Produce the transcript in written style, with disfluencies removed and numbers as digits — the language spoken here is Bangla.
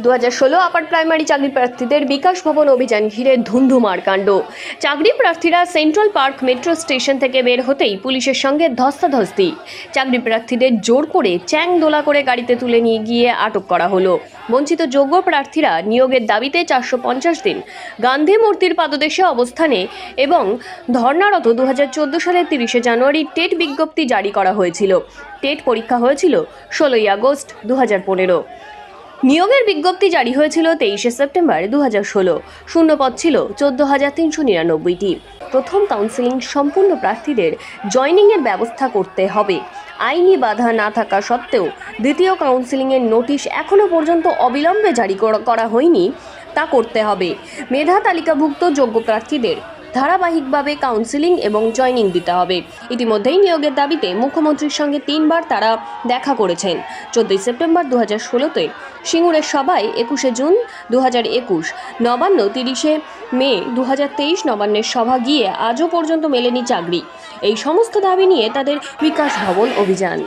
2016 আপার প্রাইমারি চাকরি প্রার্থীদের বিকাশ ভবন অভিযান ঘিরে ধুন্ধুমার কাণ্ড। চাকরি প্রার্থীরা সেন্ট্রাল পার্ক মেট্রো স্টেশন থেকে বের হতেই পুলিশের সঙ্গে ধস্তাধস্তি। চাকরি প্রার্থীদের জোর করে চ্যাং দোলা করে গাড়িতে তুলে নিয়ে গিয়ে আটক করা হলো। বঞ্চিত যোগ্য প্রার্থীরা নিয়োগের দাবিতে 450 দিন গান্ধী মূর্তির পাদদেশে অবস্থানে এবং ধর্নারত 2014 সালের 30 জানুয়ারি টেট বিজ্ঞপ্তি জারি করা হয়েছিল। টেট পরীক্ষা হয়েছিল 16 আগস্ট 2015। নিয়োগের বিজ্ঞপ্তি জারি হয়েছিল 23 সেপ্টেম্বর 2016। শূন্যপদ ছিল 14,399টি। প্রথম কাউন্সেলিং সম্পূর্ণ প্রার্থীদের জয়নিংয়ের ব্যবস্থা করতে হবে। আইনি বাধা না থাকা সত্ত্বেও দ্বিতীয় কাউন্সেলিংয়ের নোটিশ এখনও পর্যন্ত অবিলম্বে জারি করা হয়নি, তা করতে হবে। মেধা তালিকাভুক্ত যোগ্য প্রার্থীদের ধারাবাহিকভাবে কাউন্সেলিং এবং জয়নিং দিতে হবে। ইতিমধ্যেই নিয়োগের দাবিতে মুখ্যমন্ত্রীর সঙ্গে 3 বার তারা দেখা করেছেন। 14 সেপ্টেম্বর 2016-তে সিঙ্গুরের সভায়, 21 জুন 2021 নবান্ন, 30 মে 2023 নবান্নের সভা গিয়ে আজও পর্যন্ত মেলেনি চাকরি। এই সমস্ত দাবি নিয়ে তাদের বিকাশ ভবন অভিযান।